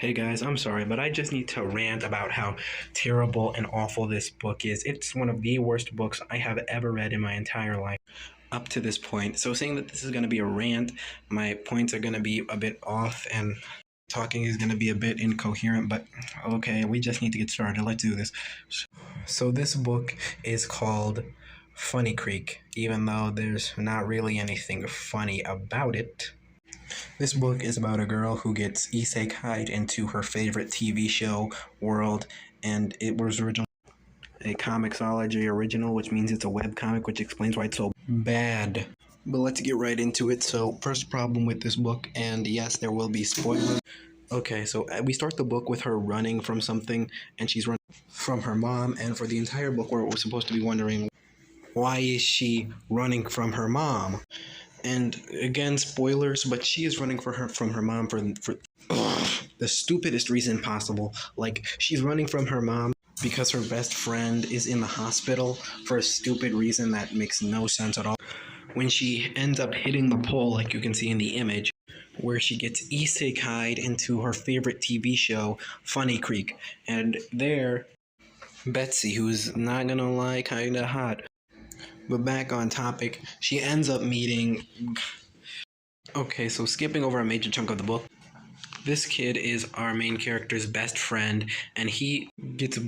Hey guys, I'm sorry, but I just need to rant about how terrible and awful this book is. It's one of the worst books I have ever read in my entire life up to this point. So, saying that this is going to be a rant, my points are going to be a bit off and talking is going to be a bit incoherent, but okay, we just need to get started. Let's do this. So, this book is called Funny Creek, even though there's not really anything funny about it. This book is about a girl who gets isekai'd into her favorite TV show world, and it was originally a Comixology original, which means it's a webcomic, which explains why it's so bad. But let's get right into it. So, first problem with this book, and yes, there will be spoilers. Okay, so we start the book with her running from something, and she's running from her mom, and for the entire book, we're supposed to be wondering, why is she running from her mom? And again, spoilers, but she is running from her mom for the stupidest reason possible. Like, she's running from her mom because her best friend is in the hospital for a stupid reason that makes no sense at all. When she ends up hitting the pole, like you can see in the image, where she gets isekai'd into her favorite TV show, Funny Creek. And there, Betsy, who's not gonna lie, kinda hot. But back on topic, she ends up meeting... Okay, so skipping over a major chunk of the book, this kid is our main character's best friend, and he gets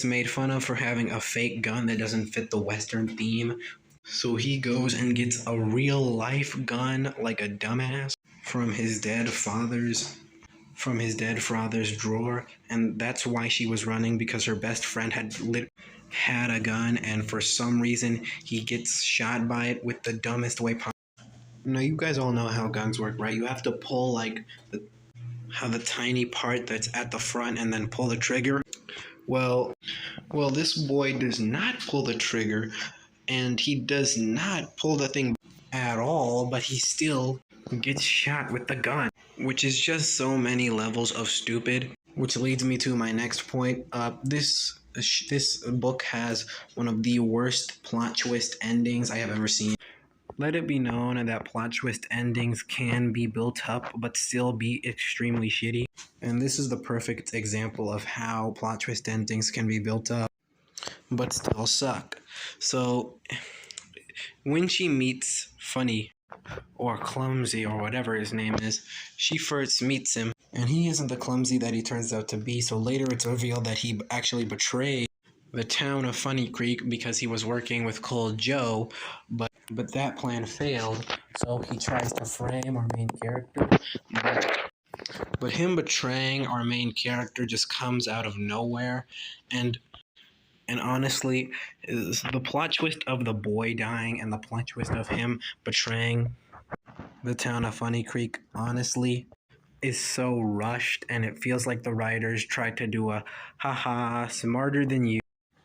made fun of for having a fake gun that doesn't fit the Western theme. So he goes and gets a real life gun like a dumbass from his dead father's drawer, and that's why she was running, because her best friend had a gun, and for some reason he gets shot by it with the dumbest way possible. Now, you guys all know how guns work, right? You have to pull like the tiny part that's at the front and then pull the trigger. Well, this boy does not pull the trigger, and he does not pull the thing at all, but he still gets shot with the gun, which is just so many levels of stupid. Which leads me to my next point. This book has one of the worst plot twist endings I have ever seen. Let it be known that plot twist endings can be built up but still be extremely shitty. And this is the perfect example of how plot twist endings can be built up but still suck. So, when she meets Funny, or Clumsy, or whatever his name is, she first meets him, and he isn't the clumsy that he turns out to be, so later it's revealed that he actually betrayed the town of Funny Creek because he was working with Cold Joe, but that plan failed, so he tries to frame our main character, but him betraying our main character just comes out of nowhere, and honestly, is the plot twist of the boy dying and the plot twist of him betraying the town of Funny Creek, honestly, is so rushed, and it feels like the writers tried to do a haha, smarter than you.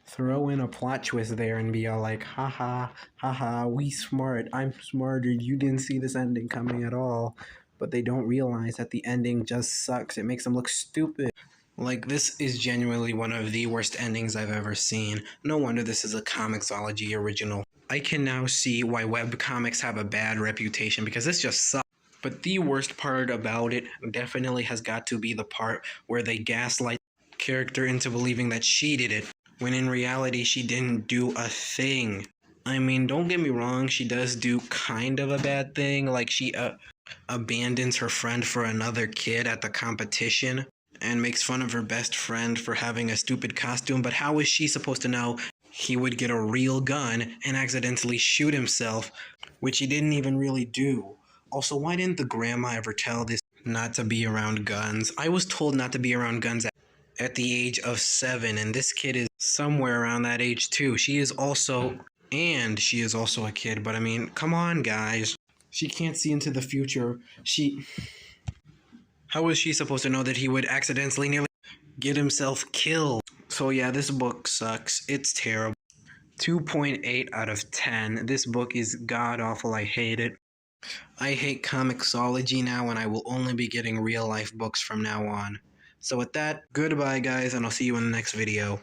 Throw in a plot twist there and be all like, haha, we smart, I'm smarter, you didn't see this ending coming at all. But they don't realize that the ending just sucks. It makes them look stupid. Like, this is genuinely one of the worst endings I've ever seen. No wonder this is a Comixology original. I can now see why webcomics have a bad reputation, because this just sucks. But the worst part about it definitely has got to be the part where they gaslight the character into believing that she did it, when in reality she didn't do a thing. I mean, don't get me wrong, she does do kind of a bad thing, like she abandons her friend for another kid at the competition, and makes fun of her best friend for having a stupid costume, but how is she supposed to know he would get a real gun and accidentally shoot himself, which he didn't even really do? Also, why didn't the grandma ever tell this not to be around guns? I was told not to be around guns at the age of 7, and this kid is somewhere around that age too. She is also a kid, but I mean, come on, guys. She can't see into the future. How was she supposed to know that he would accidentally nearly get himself killed? So yeah, this book sucks. It's terrible. 2.8 out of 10. This book is god-awful. I hate it. I hate Comixology now, and I will only be getting real-life books from now on. So with that, goodbye guys, and I'll see you in the next video.